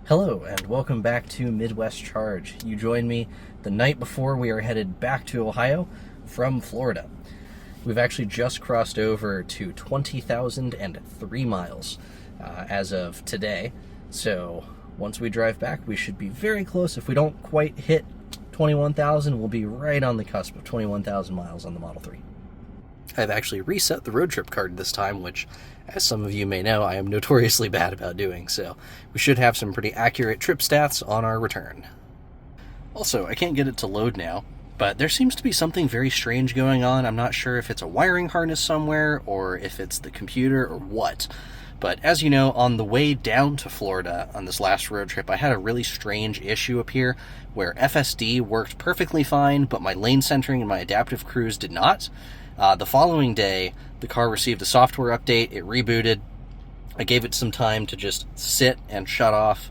Hello and welcome back to Midwest Charge. You joined me the night before we are headed back to Ohio from Florida. We've actually just crossed over to 20,003 miles as of today. So once we drive back, we should be very close. If we don't quite hit 21,000, we'll be right on the cusp of 21,000 miles on the Model 3. I've actually reset the road trip card this time, which, as some of you may know, I am notoriously bad about doing, so we should have some pretty accurate trip stats on our return. Also, I can't get it to load now, but there seems to be something very strange going on. I'm not sure if it's a wiring harness somewhere, or if it's the computer, or what. But as you know, on the way down to Florida on this last road trip, I had a really strange issue appear where FSD worked perfectly fine, but my lane centering and my adaptive cruise did not. The following day, the car received a software update, it rebooted, I gave it some time to just sit and shut off,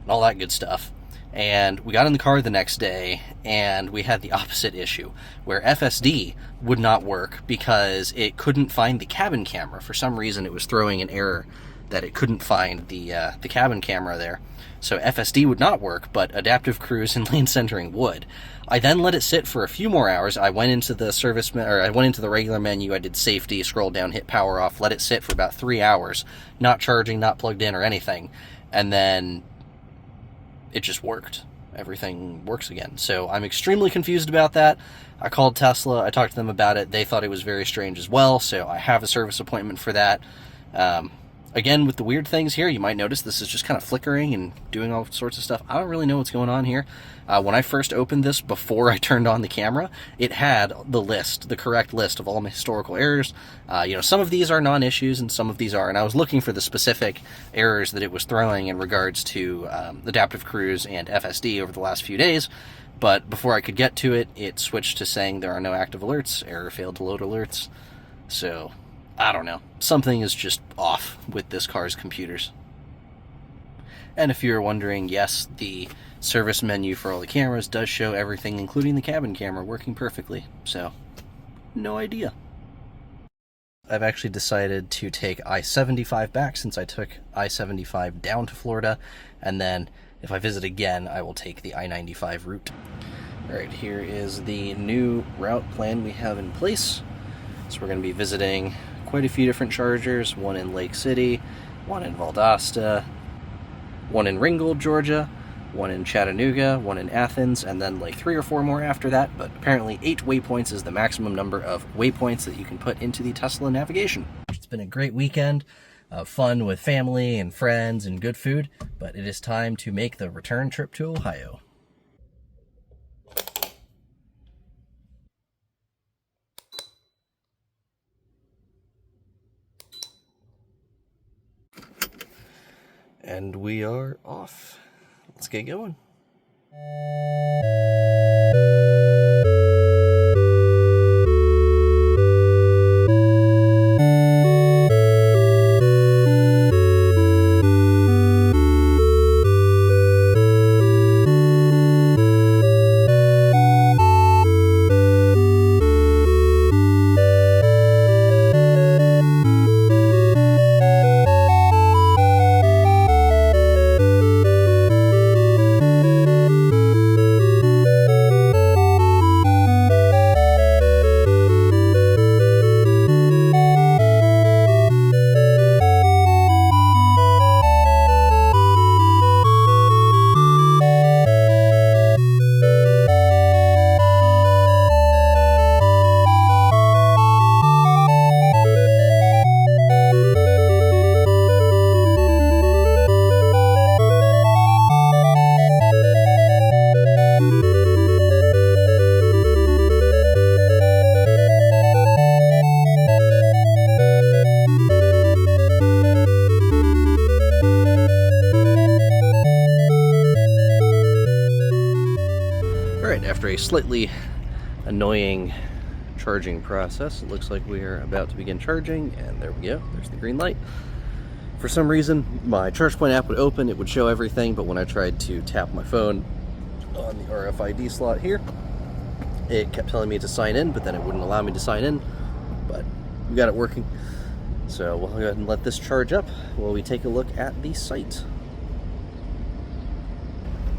and all that good stuff. And we got in the car the next day, and we had the opposite issue, where FSD would not work because it couldn't find the cabin camera. For some reason, it was throwing an error that it couldn't find the cabin camera there. So FSD would not work, but adaptive cruise and lane centering would. I then let it sit for a few more hours. I went into the regular menu, I did safety, scrolled down, hit power off, let it sit for about 3 hours, not charging, not plugged in or anything, and then it just worked. Everything works again. So I'm extremely confused about that. I called Tesla, I talked to them about it, they thought it was very strange as well, so I have a service appointment for that. Again, with the weird things here, you might notice this is just kind of flickering and doing all sorts of stuff. I don't really know what's going on here. When I first opened this, before I turned on the camera, it had the correct list of all my historical errors. Some of these are non-issues and some of these are, and I was looking for the specific errors that it was throwing in regards to adaptive cruise and FSD over the last few days. But before I could get to it, it switched to saying there are no active alerts, error failed to load alerts. So I don't know. Something is just off with this car's computers. And if you're wondering, yes, the service menu for all the cameras does show everything, including the cabin camera, working perfectly. So, no idea. I've actually decided to take I-75 back since I took I-75 down to Florida, and then if I visit again, I will take the I-95 route. Alright, here is the new route plan we have in place. So we're going to be visiting quite a few different chargers, one in Lake City, one in Valdosta, one in Ringgold, Georgia, one in Chattanooga, one in Athens, and then like 3 or 4 more after that, but apparently 8 waypoints is the maximum number of waypoints that you can put into the Tesla navigation. It's been a great weekend of fun with family and friends and good food, but it is time to make the return trip to Ohio. And we are off. Let's get going. After a slightly annoying charging process, it looks like we are about to begin charging, and there we go, there's the green light. For some reason, my ChargePoint app would open, it would show everything, but when I tried to tap my phone on the RFID slot here, it kept telling me to sign in, but then it wouldn't allow me to sign in, but we got it working. So we'll go ahead and let this charge up while we take a look at the site.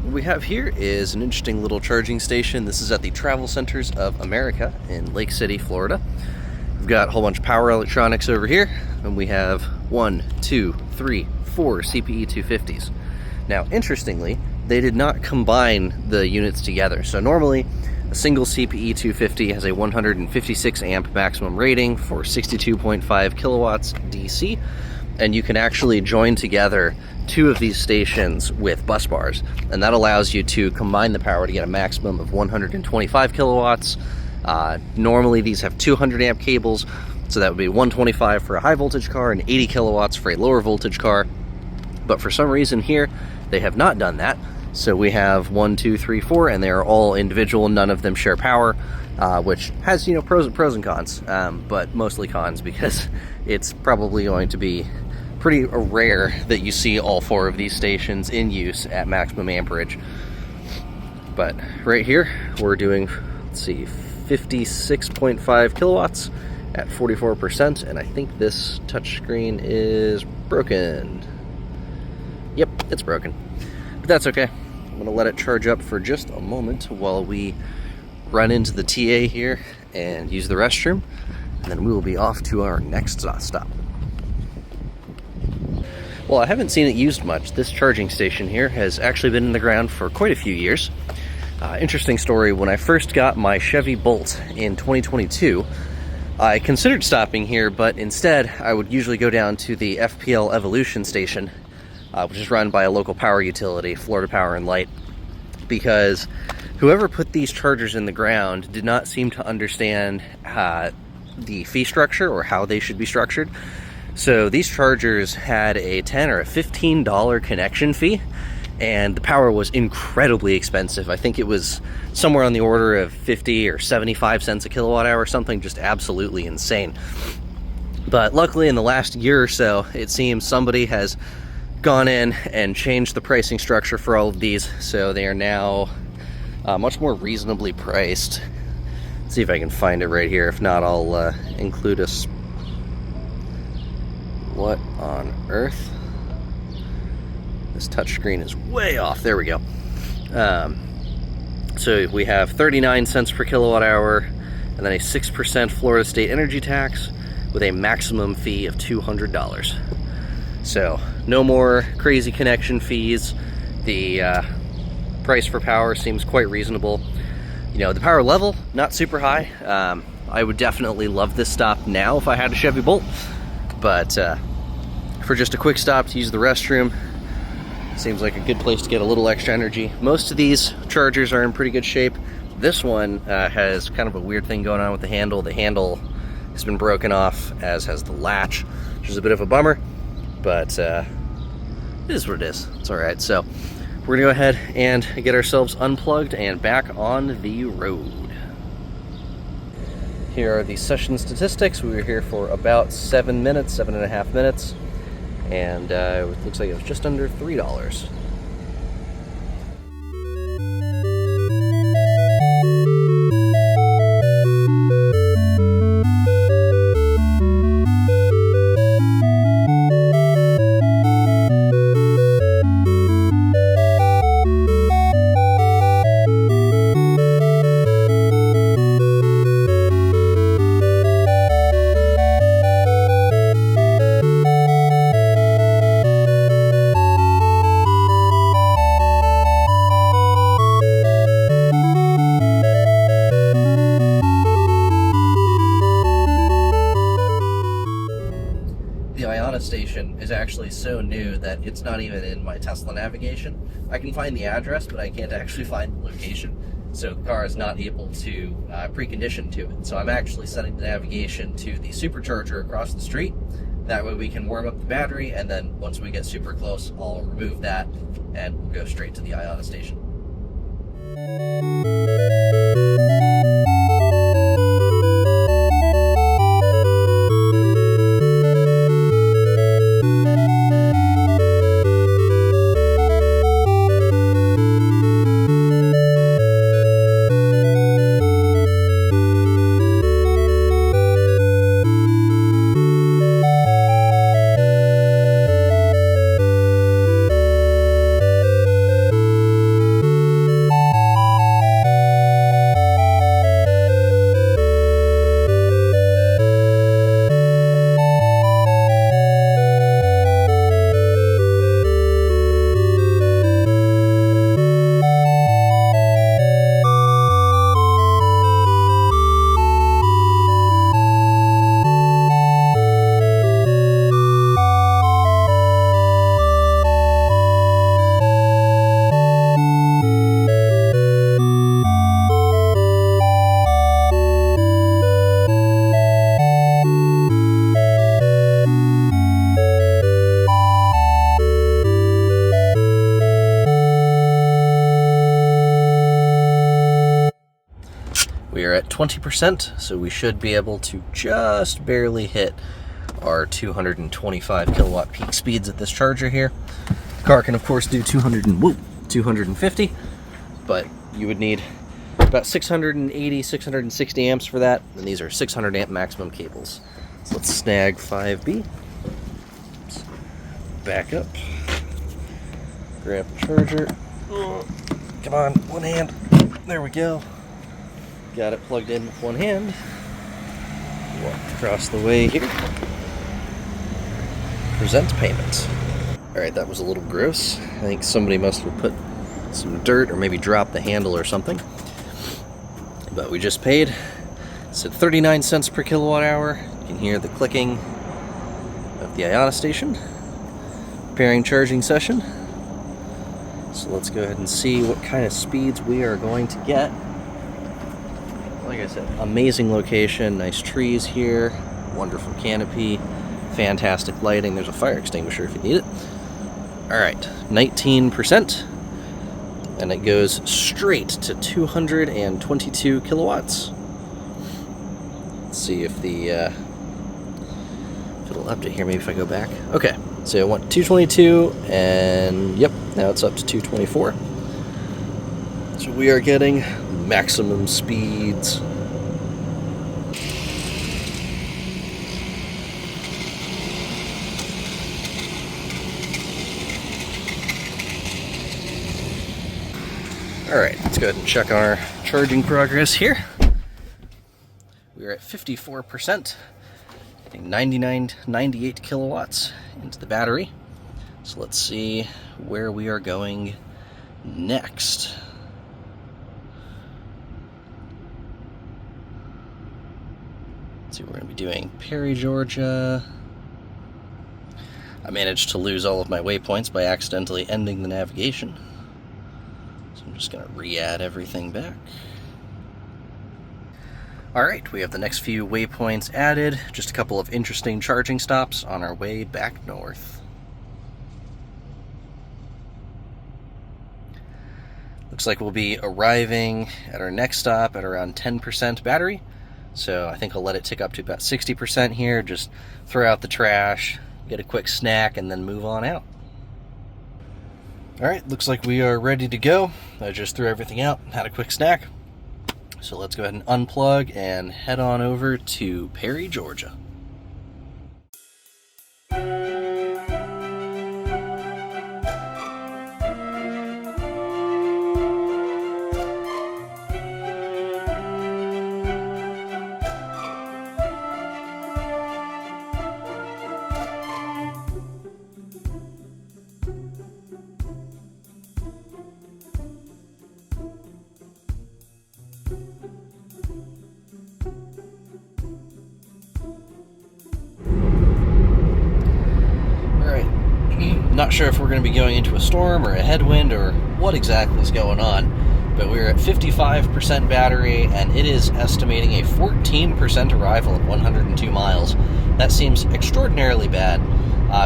What we have here is an interesting little charging station. This is at the Travel Centers of America in Lake City, Florida. We've got a whole bunch of power electronics over here, and we have 1, 2, 3, 4 CPE 250s. Now, interestingly, they did not combine the units together. So normally, a single CPE 250 has a 156 amp maximum rating for 62.5 kilowatts DC, and you can actually join together two of these stations with bus bars, and that allows you to combine the power to get a maximum of 125 kilowatts. Normally these have 200 amp cables, so that would be 125 for a high voltage car and 80 kilowatts for a lower voltage car. But for some reason here, they have not done that. So we have 1, 2, 3, 4, and they are all individual. None of them share power, which has, you know, pros and cons, but mostly cons, because it's probably going to be pretty rare that you see all four of these stations in use at maximum amperage. But right here, we're doing, let's see, 56.5 kilowatts at 44%, and I think this touchscreen is broken. Yep, it's broken, but that's okay. I'm gonna let it charge up for just a moment while we run into the TA here and use the restroom, and then we will be off to our next stop. Well, I haven't seen it used much. This charging station here has actually been in the ground for quite a few years. Interesting story, when I first got my Chevy Bolt in 2022, I considered stopping here, but instead I would usually go down to the FPL Evolution station, which is run by a local power utility, Florida Power and Light, because whoever put these chargers in the ground did not seem to understand the fee structure or how they should be structured. So these chargers had a $10 or a $15 connection fee, and the power was incredibly expensive. I think it was somewhere on the order of 50 or 75 cents a kilowatt hour, something just absolutely insane. But luckily in the last year or so, it seems somebody has gone in and changed the pricing structure for all of these, so they are now much more reasonably priced. Let's see if I can find it right here. If not, I'll include a... What on earth? This touchscreen is way off. There we go. So we have 39 cents per kilowatt hour, and then a 6% Florida state energy tax with a maximum fee of $200. So no more crazy connection fees. The price for power seems quite reasonable. You know, the power level, not super high. I would definitely love this stop now if I had a Chevy Bolt. But for just a quick stop to use the restroom, seems like a good place to get a little extra energy. Most of these chargers are in pretty good shape. This one has kind of a weird thing going on with the handle. The handle has been broken off, as has the latch, which is a bit of a bummer, but it is what it is. It's all right. So we're gonna go ahead and get ourselves unplugged and back on the road. Here are the session statistics. We were here for about 7 minutes, 7.5 minutes, and it looks like it was just under $3. Station is actually so new that it's not even in my Tesla navigation. I can find the address, but I can't actually find the location, so the car is not able to precondition to it. So I'm actually setting the navigation to the supercharger across the street. That way we can warm up the battery, and then once we get super close, I'll remove that and we'll go straight to the IONNA station. are at 20%, so we should be able to just barely hit our 225 kilowatt peak speeds at this charger here. The car can of course do 250, but you would need about 680, 660 amps for that, and these are 600 amp maximum cables. So let's snag 5B. Oops. Back up. Grab the charger. Come on, one hand. There we go. Got it plugged in with one hand. Walk across the way here. Present payment. Alright, that was a little gross. I think somebody must have put some dirt or maybe dropped the handle or something. But we just paid. It's at 39 cents per kilowatt hour. You can hear the clicking of the IONNA station. Preparing charging session. So let's go ahead and see what kind of speeds we are going to get. Like I said, amazing location, nice trees here, wonderful canopy, fantastic lighting. There's a fire extinguisher if you need it. Alright, 19%. And it goes straight to 222 kilowatts. Let's see if it'll update here, maybe if I go back. Okay, so it went 222, and yep, now it's up to 224. So we are getting maximum speeds. Alright, let's go ahead and check our charging progress here. We're at 54%, getting 98 kilowatts into the battery. So let's see where we are going next. Let's see, we're going to be doing Perry, Georgia. I managed to lose all of my waypoints by accidentally ending the navigation. So I'm just going to re-add everything back. Alright, we have the next few waypoints added. Just a couple of interesting charging stops on our way back north. Looks like we'll be arriving at our next stop at around 10% battery. So I think I'll let it tick up to about 60% here. Just throw out the trash, get a quick snack, and then move on out. Alright, looks like we are ready to go. I just threw everything out, had a quick snack. So let's go ahead and unplug and head on over to Perry, Georgia. Not sure if we're going to be going into a storm or a headwind or what exactly is going on, but we're at 55% battery, and it is estimating a 14% arrival at 102 miles. That seems extraordinarily bad.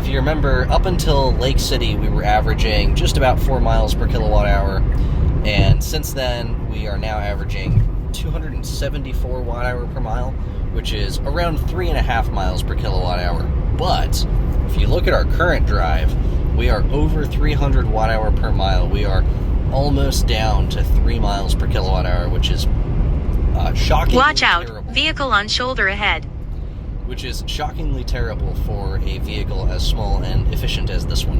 If you remember, up until Lake City, we were averaging just about 4 miles per kilowatt hour, and since then, we are now averaging 274 watt hour per mile, which is around 3.5 miles per kilowatt hour. But if you look at our current drive, we are over 300 watt hour per mile. We are almost down to 3 miles per kilowatt hour, which is shockingly Watch out, terrible. Vehicle on shoulder ahead. Which is shockingly terrible for a vehicle as small and efficient as this one.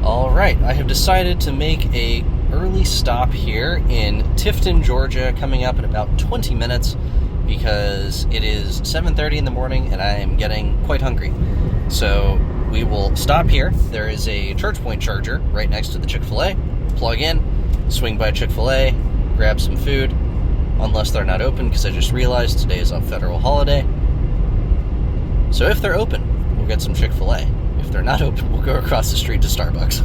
Alright, I have decided to make a early stop here in Tifton, Georgia, coming up in about 20 minutes because it is 7:30 in the morning and I am getting quite hungry. So we will stop here. There is a ChargePoint charger right next to the Chick-Fil-A. Plug in, swing by Chick-Fil-A, grab some food, unless they're not open because I just realized today is a federal holiday. So if they're open, we'll get some Chick-Fil-A. If they're not open, we'll go across the street to Starbucks.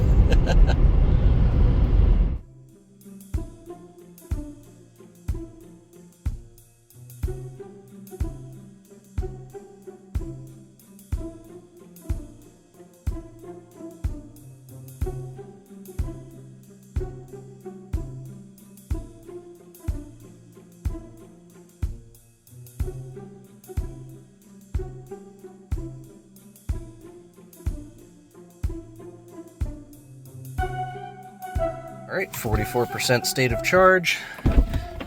All right, 44% state of charge.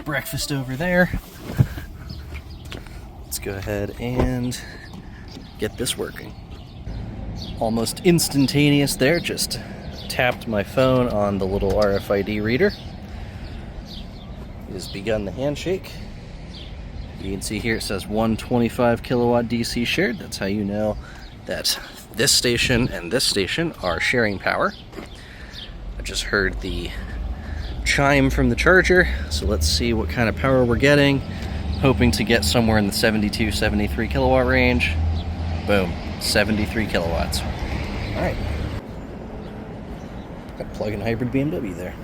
Breakfast over there. Let's go ahead and get this working. Almost instantaneous there, just tapped my phone on the little RFID reader. It has begun the handshake. You can see here it says 125 kilowatt DC shared. That's how you know that this station and this station are sharing power. I just heard the chime from the charger, so let's see what kind of power we're getting. Hoping to get somewhere in the 72, 73 kilowatt range. Boom, 73 kilowatts. All right. Got a plug-in hybrid BMW there.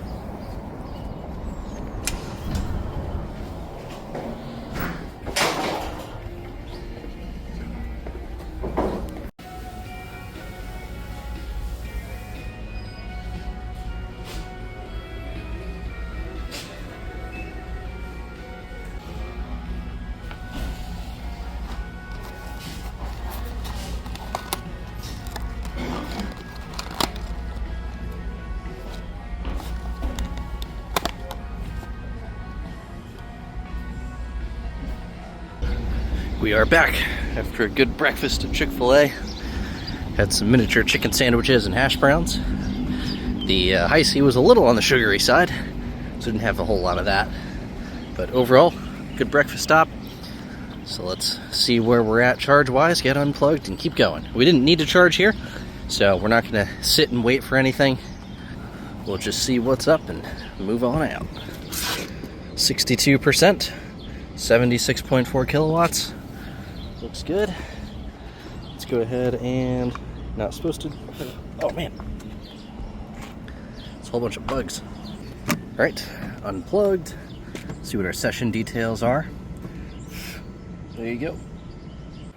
We are back after a good breakfast at Chick-Fil-A. Had some miniature chicken sandwiches and hash browns. The Hi-C was a little on the sugary side, so didn't have a whole lot of that. But overall, good breakfast stop. So let's see where we're at charge-wise, get unplugged, and keep going. We didn't need to charge here, so we're not going to sit and wait for anything. We'll just see what's up and move on out. 62%, 76.4 kilowatts. Looks good. Let's go ahead and, not supposed to, oh man. It's a whole bunch of bugs. All right, unplugged. See what our session details are. There you go.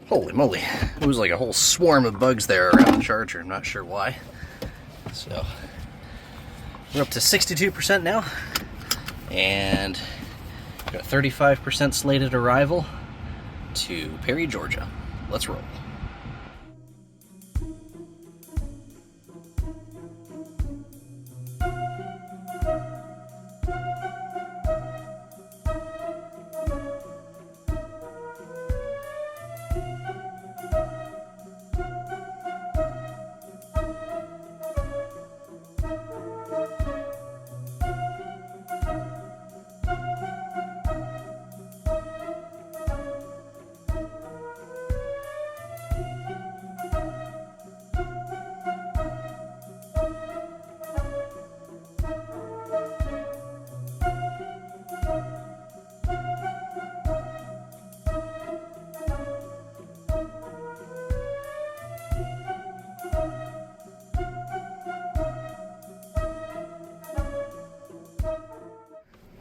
Holy moly. It was like a whole swarm of bugs there around the charger. I'm not sure why. So, we're up to 62% now. And got 35% slated arrival to Perry, Georgia. Let's roll.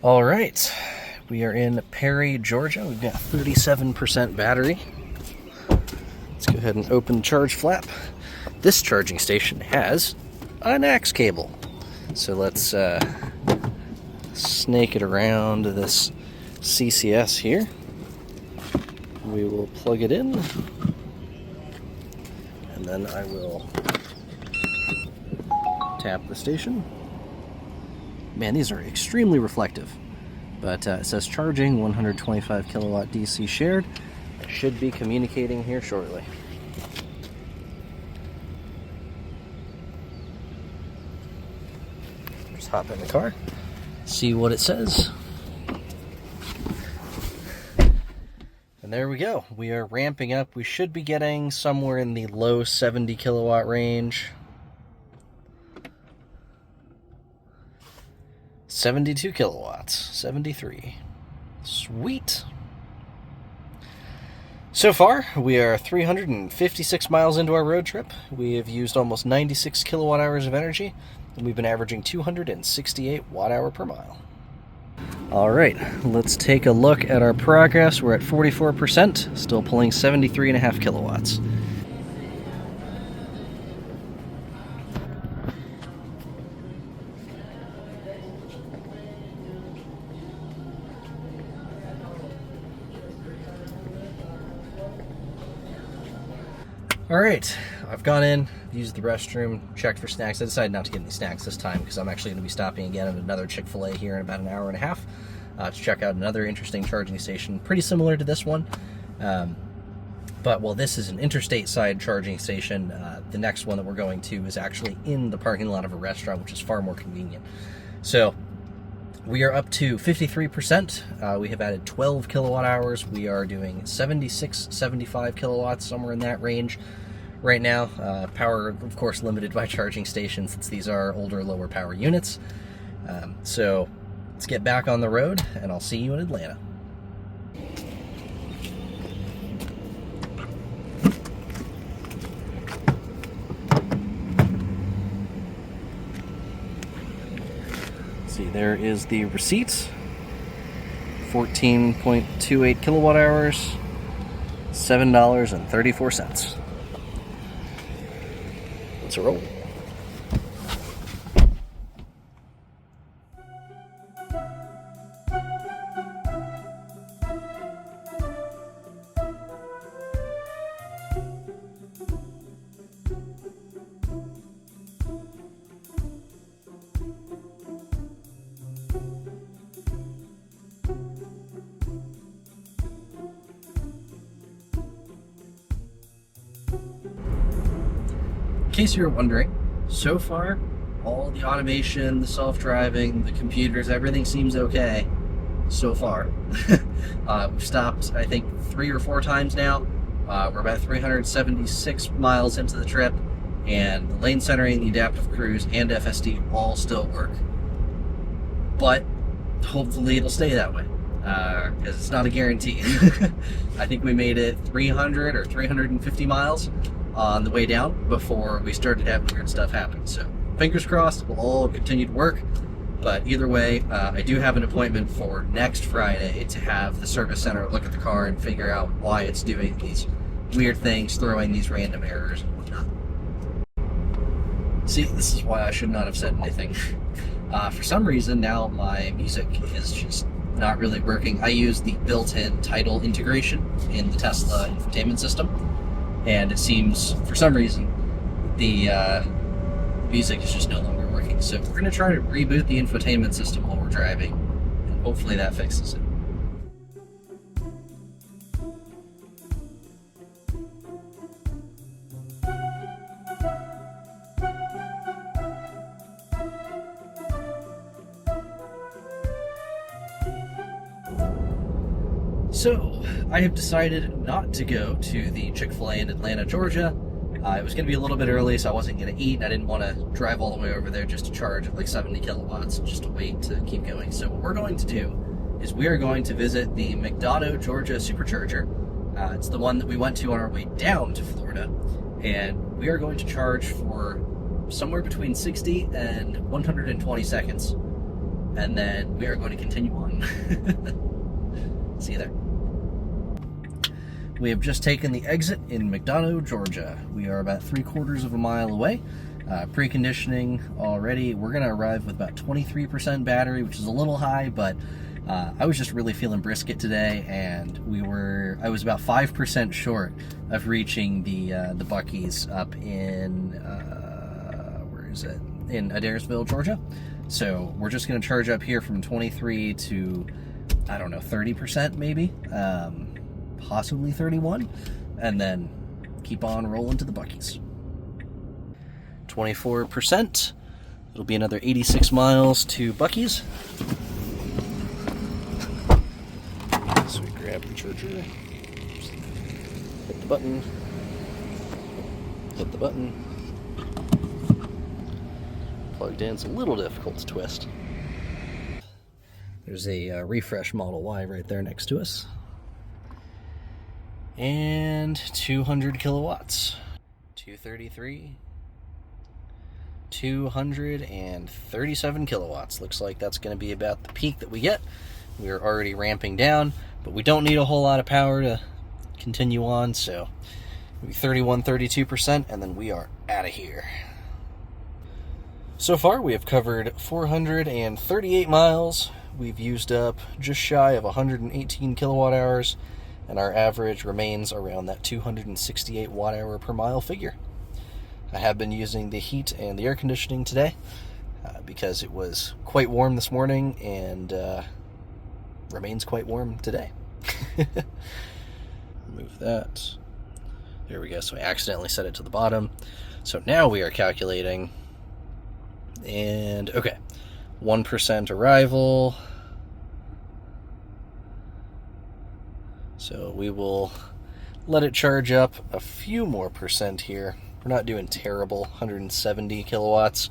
All right, we are in Perry, Georgia. We've got 37% battery. Let's go ahead and open the charge flap. This charging station has an AX cable. So let's snake it around this CCS here. We will plug it in, and then I will tap the station. Man, these are extremely reflective. But it says charging, 125 kilowatt DC shared. I should be communicating here shortly. Just hop in the car, see what it says. And there we go. We are ramping up. We should be getting somewhere in the low 70 kilowatt range. 72 kilowatts, 73. Sweet. So far, we are 356 miles into our road trip. We have used almost 96 kilowatt hours of energy, and we've been averaging 268 watt hour per mile. All right, let's take a look at our progress. We're at 44%, still pulling 73.5 kilowatts. All right, I've gone in, used the restroom, checked for snacks. I decided not to get any snacks this time because I'm actually going to be stopping again at another Chick-Fil-A here in about an hour and a half to check out another interesting charging station, pretty similar to this one. But while this is an interstate side charging station, the next one that we're going to is actually in the parking lot of a restaurant, which is far more convenient. So we are up to 53%. We have added 12 kilowatt hours. We are doing 76, 75 kilowatts, somewhere in that range right now. Power, of course, limited by charging stations since these are older, lower power units. So let's get back on the road, and I'll see you in Atlanta. See, there is the receipt. 14.28 kilowatt hours, $7.34. Let's roll. In case you're wondering, so far, all the automation, the self-driving, the computers, everything seems okay so far. We've stopped, I think, 3 or 4 times now. We're about 376 miles into the trip, and the lane centering, the adaptive cruise, and FSD all still work. But hopefully it'll stay that way, because it's not a guarantee. I think we made it 300 or 350 miles on the way down before we started having weird stuff happen. So fingers crossed, it'll all continue to work. But either way, I do have an appointment for next Friday to have the service center look at the car and figure out why it's doing these weird things, throwing these random errors and whatnot. See, this is why I should not have said anything. For some reason, now my music is just not really working. I use the built-in title integration in the Tesla infotainment system, and it seems, for some reason, the music is just no longer working. So we're going to try to reboot the infotainment system while we're driving, and hopefully that fixes it. So, I have decided not to go to the Chick-Fil-A in Atlanta, Georgia. It was going to be a little bit early, so I wasn't going to eat. I didn't want to drive all the way over there just to charge at like 70 kilowatts, just to wait to keep going. So what we're going to do is we are going to visit the McDonough, Georgia Supercharger. It's the one that we went to on our way down to Florida. And we are going to charge for somewhere between 60 and 120 seconds. And then we are going to continue on. See you there. We have just taken the exit in McDonough, Georgia. We are about 3/4 of a mile away. Preconditioning already. We're going to arrive with about 23% battery, which is a little high, but I was just really feeling brisket today, and I was about 5% short of reaching the Buc-ees up in, where is it? In Adairsville, Georgia. So we're just going to charge up here from 23 to, I don't know, 30% maybe. Possibly 31, and then keep on rolling to the Buc-ees. 24%. It'll be another 86 miles to Buc-ees. So we grab the charger, hit the button, plugged in. It's a little difficult to twist. There's a refresh Model Y right there next to us. And 200 kilowatts. 233. 237 kilowatts. Looks like that's going to be about the peak that we get. We're already ramping down, but we don't need a whole lot of power to continue on, so maybe 31, 32%, and then we are out of here. So far, we have covered 438 miles. We've used up just shy of 118 kilowatt hours, and our average remains around that 268 watt-hour per mile figure. I have been using the heat and the air conditioning today because it was quite warm this morning and remains quite warm today. Move that. There we go. So I accidentally set it to the bottom. So now we are calculating. And okay, 1% arrival. So we will let it charge up a few more percent here. We're not doing terrible, 170 kilowatts.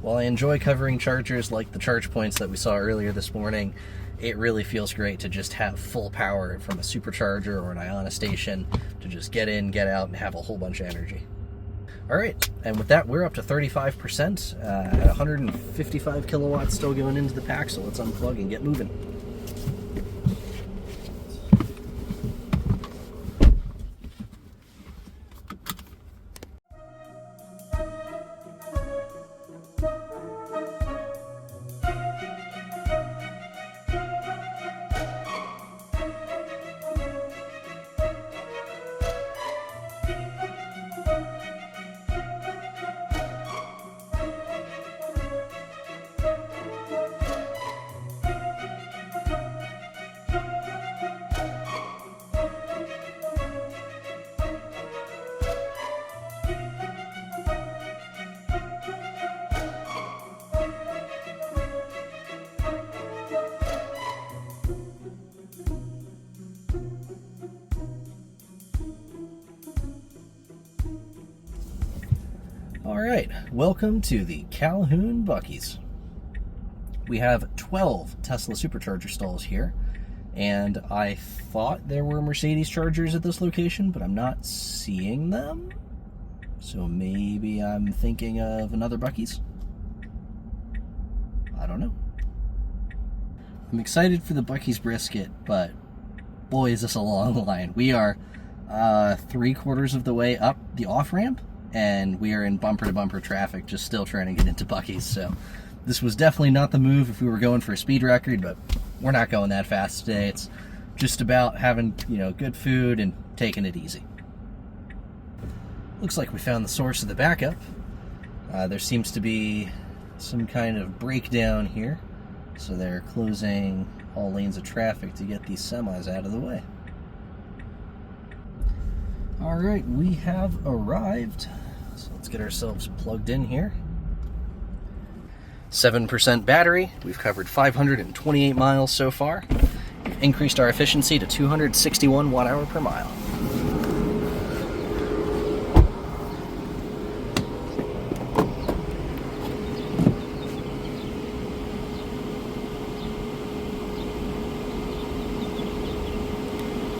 While I enjoy covering chargers like the ChargePoints that we saw earlier this morning, it really feels great to just have full power from a supercharger or an IONNA station to just get in, get out, and have a whole bunch of energy. All right, and with that, we're up to 35% at 155 kilowatts still going into the pack, so let's unplug and get moving. Alright, welcome to the Calhoun Buc-ees. We have 12 Tesla supercharger stalls here, and I thought there were Mercedes chargers at this location, but I'm not seeing them. So maybe I'm thinking of another Buc-ees? I don't know. I'm excited for the Buc-ees brisket, but boy is this a long line. We are 3/4 of the way up the off-ramp, and we are in bumper-to-bumper traffic, just still trying to get into Buc-ees. So this was definitely not the move if we were going for a speed record, but we're not going that fast today. It's just about having, good food and taking it easy. Looks like we found the source of the backup. There seems to be some kind of breakdown here, so they're closing all lanes of traffic to get these semis out of the way. All right, we have arrived. So let's get ourselves plugged in here. 7% battery. We've covered 528 miles so far. We've increased our efficiency to 261 watt-hour per mile.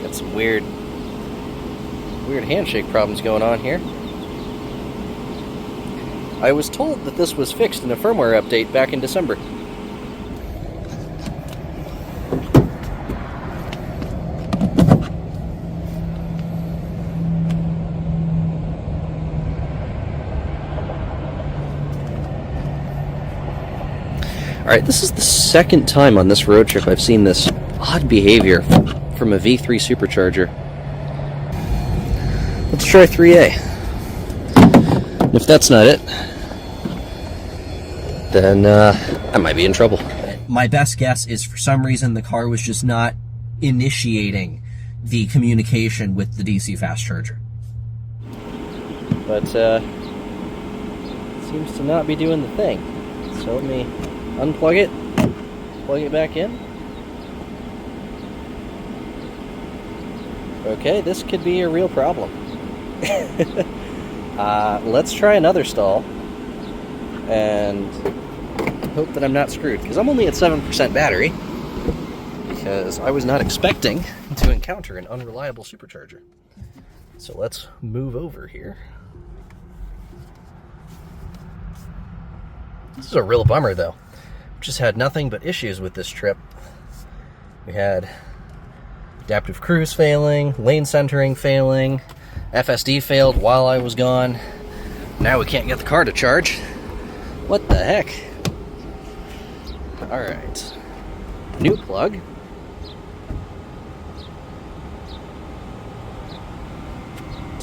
Got some weird handshake problems going on here. I was told that this was fixed in a firmware update back in December. Alright, this is the second time on this road trip I've seen this odd behavior from a V3 supercharger. Let's try 3A. If that's not it, then I might be in trouble. My best guess is for some reason the car was just not initiating the communication with the DC fast charger. But it seems to not be doing the thing. So let me unplug it, plug it back in. Okay, this could be a real problem. Let's try another stall and hope that I'm not screwed, because I'm only at 7% battery, because I was not expecting to encounter an unreliable supercharger. So let's move over here. This is a real bummer though. Just had nothing but issues with this trip. We had adaptive cruise failing, lane centering failing, FSD failed while I was gone. Now we can't get the car to charge. What the heck? Alright. New plug.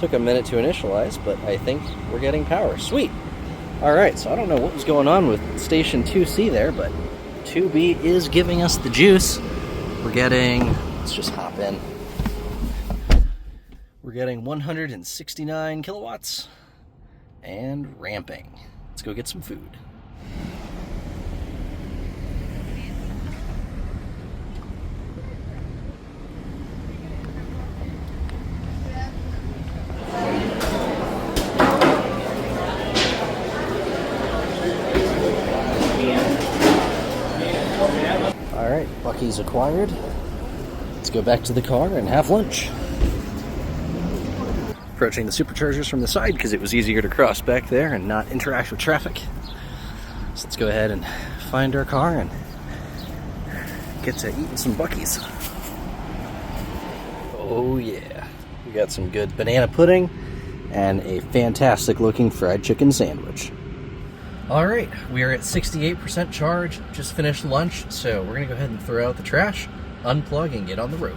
Took a minute to initialize, but I think we're getting power. Sweet! Alright, so I don't know what was going on with station 2C there, but 2B is giving us the juice. We're getting, let's just hop in. We're getting 169 kilowatts and ramping. Let's go get some food. Alright, Buc-ees acquired. Let's go back to the car and have lunch. Approaching the superchargers from the side because it was easier to cross back there and not interact with traffic. So let's go ahead and find our car and get to eating some Buc-ees. Oh yeah, we got some good banana pudding and a fantastic looking fried chicken sandwich. Alright, we are at 68% charge, just finished lunch, so we're going to go ahead and throw out the trash, unplug, and get on the road.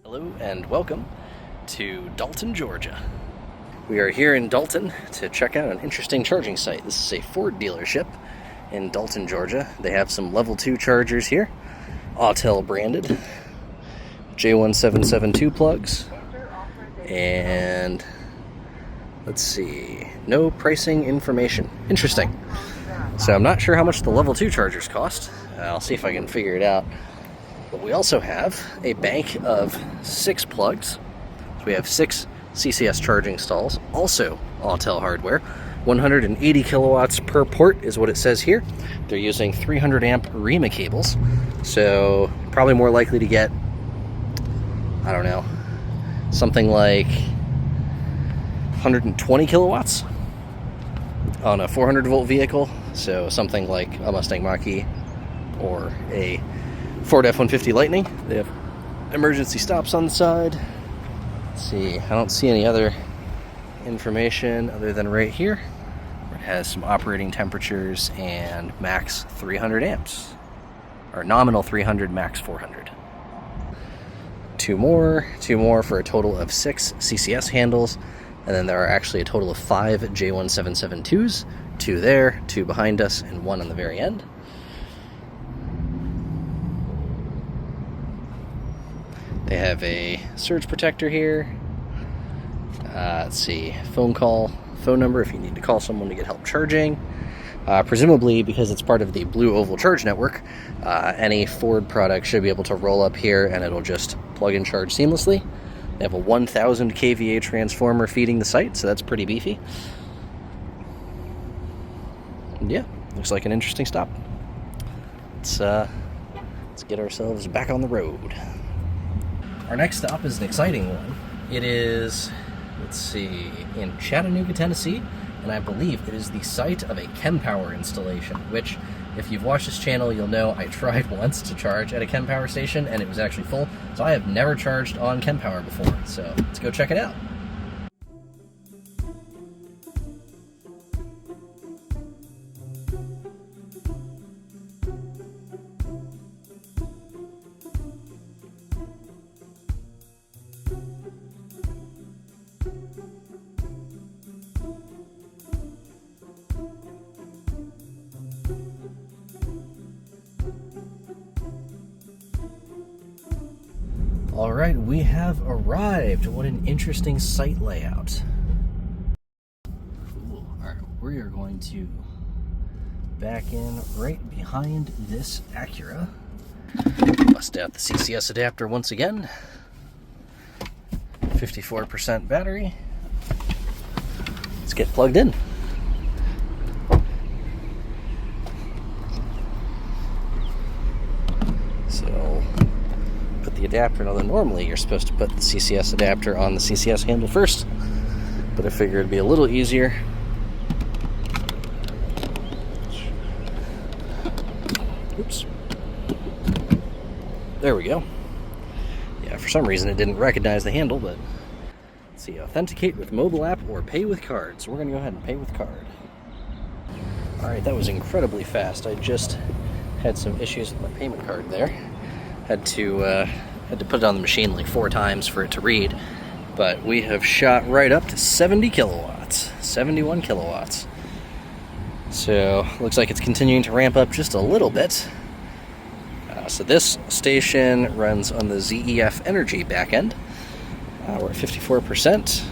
Hello and welcome to Dalton, Georgia. We are here in Dalton to check out an interesting charging site. This is a Ford dealership in Dalton, Georgia. They have some level 2 chargers here, Autel branded, J1772 plugs, and let's see, no pricing information. Interesting. So I'm not sure how much the level 2 chargers cost. I'll see if I can figure it out. But we also have a bank of 6 plugs. So we have 6 CCS charging stalls, also Autel hardware. 180 kilowatts per port is what it says here. They're using 300 amp REMA cables, so probably more likely to get, I don't know, something like 120 kilowatts on a 400 volt vehicle, so something like a Mustang Mach-E or a Ford F-150 Lightning. They have emergency stops on the side. Let's see, I don't see any other information other than right here. It has some operating temperatures and max 300 amps, or nominal 300, max 400. Two more for a total of 6 CCS handles, and then there are actually a total of 5 J1772s, 2 there, 2 behind us, and 1 on the very end. They have a surge protector here. Let's see, phone number if you need to call someone to get help charging. Presumably, because it's part of the Blue Oval Charge Network, any Ford product should be able to roll up here and it'll just plug and charge seamlessly. They have a 1000 kVA transformer feeding the site, so that's pretty beefy. And yeah, looks like an interesting stop. Let's get ourselves back on the road. Our next stop is an exciting one. It is, let's see, in Chattanooga, Tennessee, and I believe it is the site of a KemPower installation, which, if you've watched this channel, you'll know I tried once to charge at a KemPower station, and it was actually full, so I have never charged on KemPower before, so let's go check it out. Alright, we have arrived. What an interesting site layout. Cool. Alright, we are going to back in right behind this Acura. Bust out the CCS adapter once again. 54% battery. Let's get plugged in. So, put the adapter, although normally you're supposed to put the CCS adapter on the CCS handle first, but I figured it'd be a little easier. Oops. There we go. Yeah, for some reason it didn't recognize the handle, but let's see, authenticate with mobile app or pay with card. So we're going to go ahead and pay with card. Alright, that was incredibly fast. I just had some issues with my payment card there. Had to put it on the machine like 4 times for it to read. But we have shot right up to 70 kilowatts, 71 kilowatts. So looks like it's continuing to ramp up just a little bit. So this station runs on the ZEF Energy backend. We're at 54%.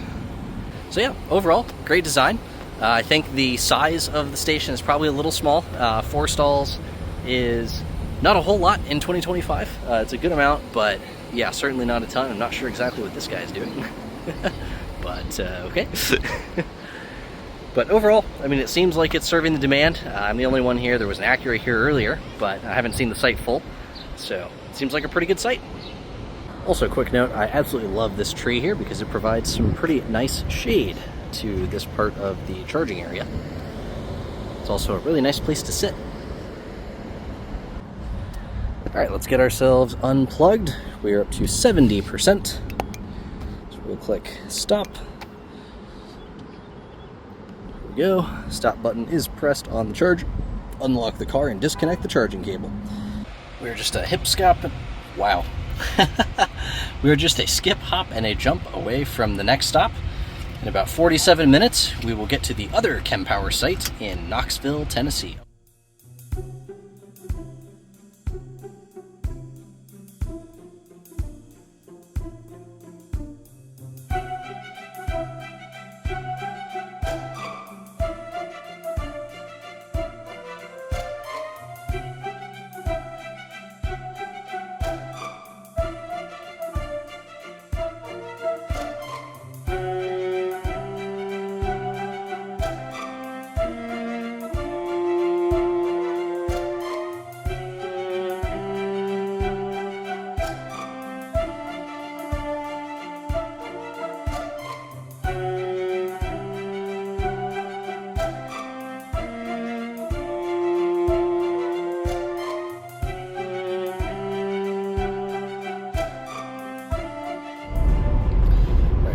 So yeah, overall, great design. I think the size of the station is probably a little small. 4 stalls is not a whole lot in 2025. It's a good amount, but yeah, certainly not a ton. I'm not sure exactly what this guy's doing. But okay. But overall, I mean, it seems like it's serving the demand. I'm the only one here. There was an Acura here earlier, but I haven't seen the site full. So it seems like a pretty good site. Also, quick note, I absolutely love this tree here because it provides some pretty nice shade to this part of the charging area. It's also a really nice place to sit. All right, let's get ourselves unplugged. We are up to 70%. So we'll click stop. There we go. Stop button is pressed on the charge. Unlock the car and disconnect the charging cable. We're just a hip skip. Wow. We were just a skip, hop, and a jump away from the next stop. In about 47 minutes, we will get to the other KemPower site in Knoxville, Tennessee.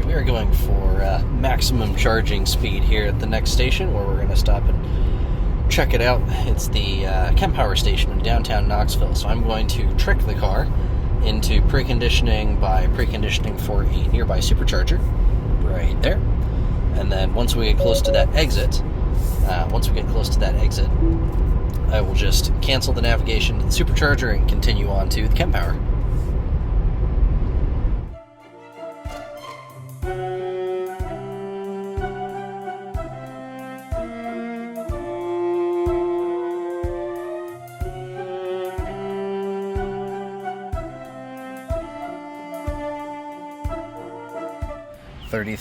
We're going for maximum charging speed here at the next station, where we're going to stop and check it out. It's the KemPower station in downtown Knoxville. So I'm going to trick the car into preconditioning by preconditioning for a nearby supercharger right there. And then once we get close to that exit, I will just cancel the navigation to the supercharger and continue on to the KemPower.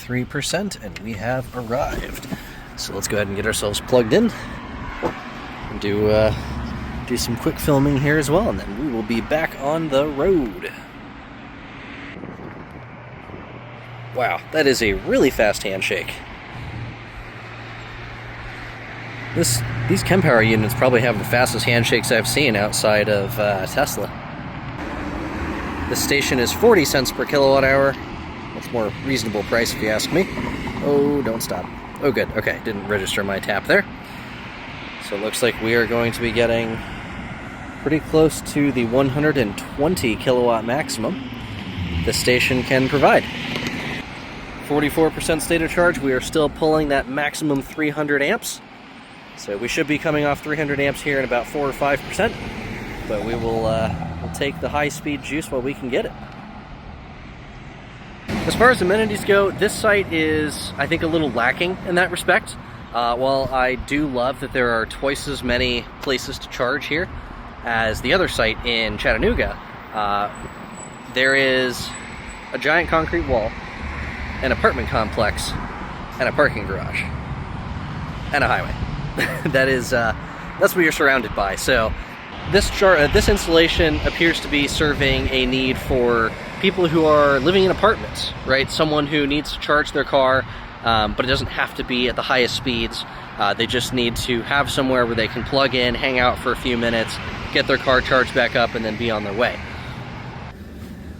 %, and we have arrived. So let's go ahead and get ourselves plugged in and do some quick filming here as well, and then we will be back on the road. Wow, that is a really fast handshake. These KemPower units probably have the fastest handshakes I've seen outside of Tesla. This station is 40 cents per kilowatt hour. That's more reasonable price if you ask me. Oh, don't stop. Oh, good. Okay, didn't register my tap there. So it looks like we are going to be getting pretty close to the 120 kilowatt maximum the station can provide. 44% state of charge. We are still pulling that maximum 300 amps. So we should be coming off 300 amps here in about 4 or 5%. But we will we'll take the high-speed juice while we can get it. As far as amenities go, this site is, I think, a little lacking in that respect. While I do love that there are twice as many places to charge here as the other site in Chattanooga, there is a giant concrete wall an apartment complex, and a parking garage, and a highway. That's what you're surrounded by. So this installation appears to be serving a need for people who are living in apartments, right? Someone who needs to charge their car, but it doesn't have to be at the highest speeds. They just need to have somewhere where they can plug in, hang out for a few minutes, get their car charged back up, and then be on their way.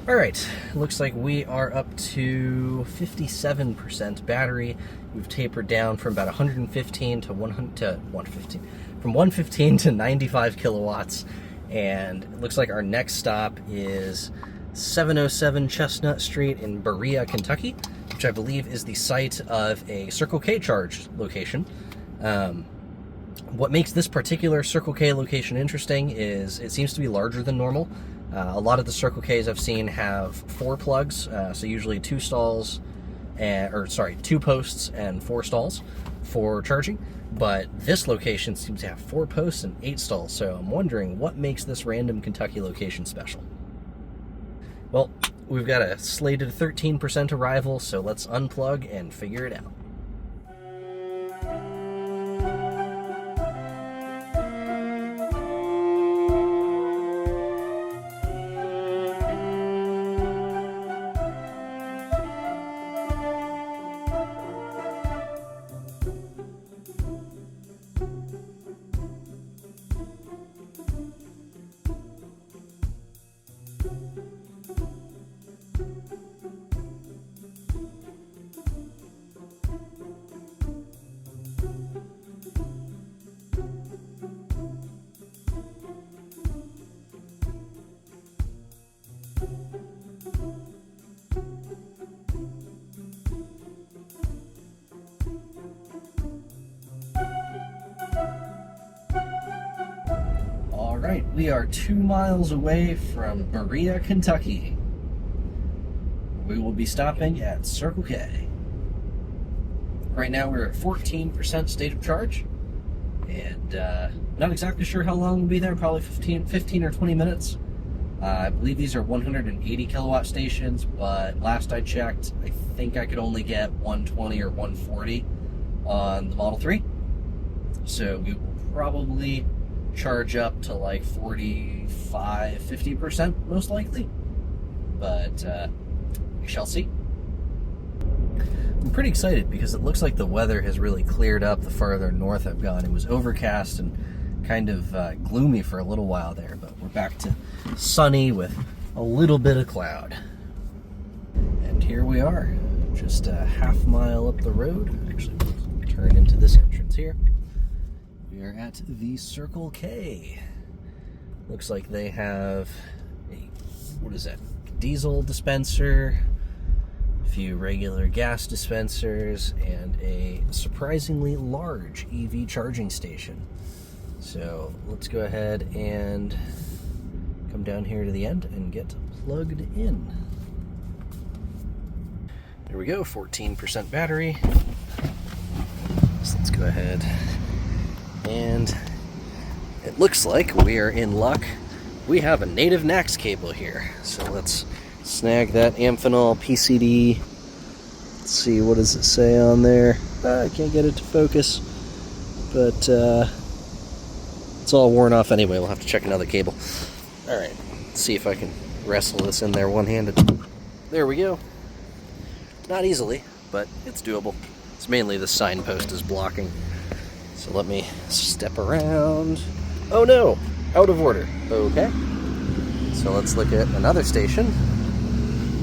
All right, looks like we are up to 57% battery. We've tapered down from about 115 to 115, from 115 to 95 kilowatts, and it looks like our next stop is 707 Chestnut Street in Berea, Kentucky, which I believe is the site of a Circle K charge location. What makes this particular Circle K location interesting is it seems to be larger than normal. A lot of the Circle Ks I've seen have 4 plugs, so usually 2 posts and 4 stalls for charging. But this location seems to have 4 posts and 8 stalls, so I'm wondering what makes this random Kentucky location special. Well, we've got a slated 13% arrival, so let's unplug and figure it out. Alright, we are 2 miles away from Berea, Kentucky. We will be stopping at Circle K. Right now we're at 14% state of charge, and not exactly sure how long we'll be there, probably 15 or 20 minutes. I believe these are 180 kilowatt stations, but last I checked, I think I could only get 120 or 140 on the Model 3. So we will probably charge up to like 45-50% most likely, but we shall see. I'm pretty excited because it looks like the weather has really cleared up the farther north I've gone. It was overcast and kind of gloomy for a little while there, but we're back to sunny with a little bit of cloud. And here we are, just a half mile up the road. Actually, we'll turn into this entrance here. We are at the Circle K. Looks like they have a, what is that, diesel dispenser, a few regular gas dispensers, and a surprisingly large EV charging station. So let's go ahead and come down here to the end and get plugged in. There we go, 14% battery. So let's go ahead, and it looks like we are in luck. We have a native NACS cable here. So let's snag that Amphenol PCD. Let's see, what does it say on there? I can't get it to focus, but it's all worn off anyway. We'll have to check another cable. Alright, let's see if I can wrestle this in there one-handed. There we go. Not easily, but it's doable. It's mainly the signpost is blocking. So let me step around. Oh no, out of order. Okay. So let's look at another station.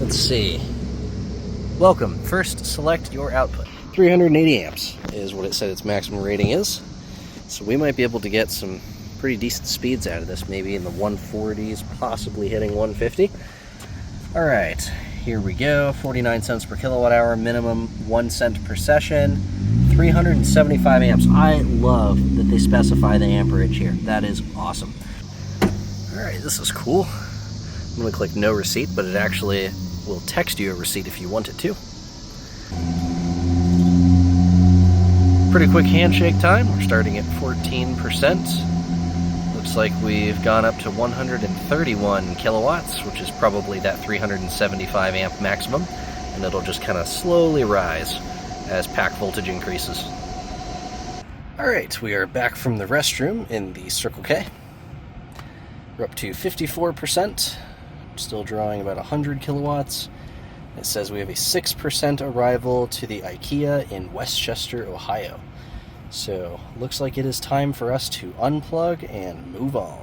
Let's see. Welcome. First, select your output. 380 amps is what it said its maximum rating is. So we might be able to get some pretty decent speeds out of this, maybe in the 140s, possibly hitting 150. All right, here we go. 49 cents per kilowatt hour, minimum 1 cent per session. 375 amps. I love that they specify the amperage here. That is awesome. All right, this is cool. I'm gonna click no receipt, but it actually will text you a receipt if you want it to. Pretty quick handshake time. We're starting at 14%. Looks like we've gone up to 131 kilowatts, which is probably that 375 amp maximum. and it'll just kind of slowly rise as pack voltage increases. Alright, we are back from the restroom in the Circle K. We're up to 54%, still drawing about 100 kilowatts. It says we have a 6% arrival to the IKEA in Westchester, Ohio. So, looks like it is time for us to unplug and move on.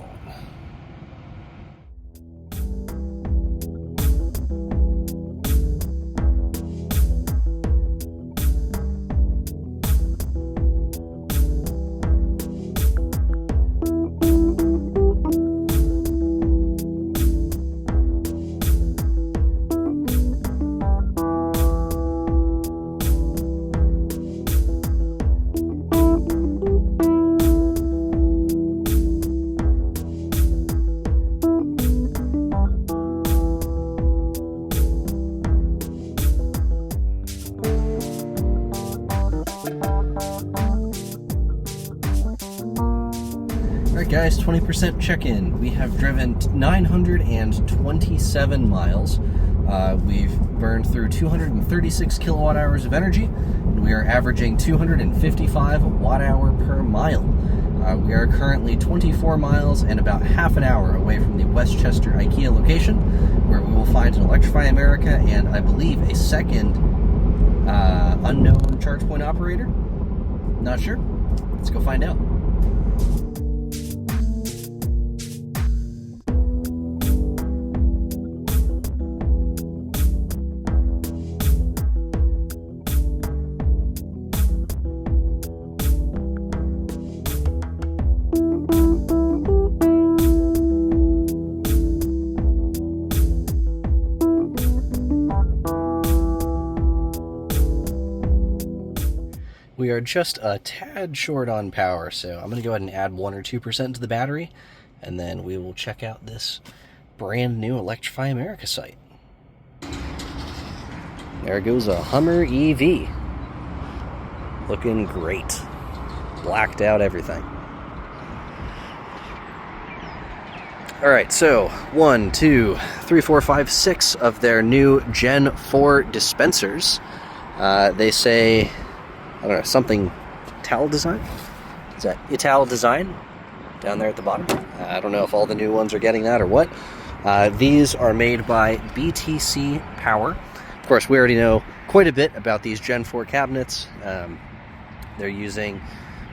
Alright guys, 20% check-in. We have driven 927 miles. We've burned through 236 kilowatt hours of energy, and we are averaging 255 watt-hour per mile. We are currently 24 miles and about half an hour away from the Westchester IKEA location, where we will find an Electrify America and I believe a second unknown ChargePoint operator. Not sure. Let's go find out. We are just a tad short on power, so I'm going to go ahead and add 1 or 2% to the battery, and then we will check out this brand new Electrify America site. There goes a Hummer EV. Looking great. Blacked out everything. Alright, so 1, 2, 3, 4, 5, 6 of their new Gen 4 dispensers. They say, I don't know, something Autel design? Is that Autel design? Down there at the bottom. I don't know if all the new ones are getting that or what. These are made by BTC Power. Of course, we already know quite a bit about these Gen 4 cabinets. They're using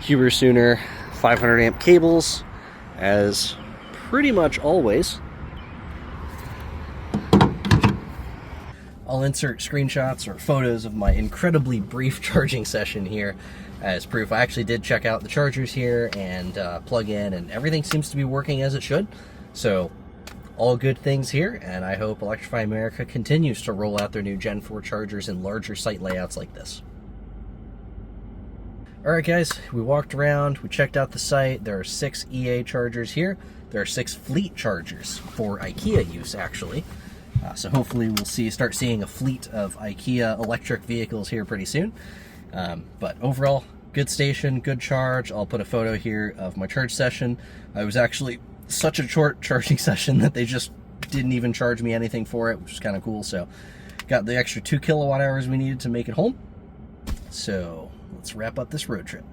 Huber Sooner 500 amp cables, as pretty much always. I'll insert screenshots or photos of my incredibly brief charging session here as proof. I actually did check out the chargers here and plug in, and everything seems to be working as it should. So, all good things here, and I hope Electrify America continues to roll out their new Gen 4 chargers in larger site layouts like this. Alright guys, we walked around, we checked out the site. There are 6 EA chargers here. There are 6 fleet chargers for IKEA use, actually. So hopefully we'll start seeing a fleet of IKEA electric vehicles here pretty soon. But overall, good station, good charge. I'll put a photo here of my charge session. I was actually such a short charging session that they just didn't even charge me anything for it, which is kind of cool. So got the extra 2 kilowatt hours we needed to make it home. So let's wrap up this road trip.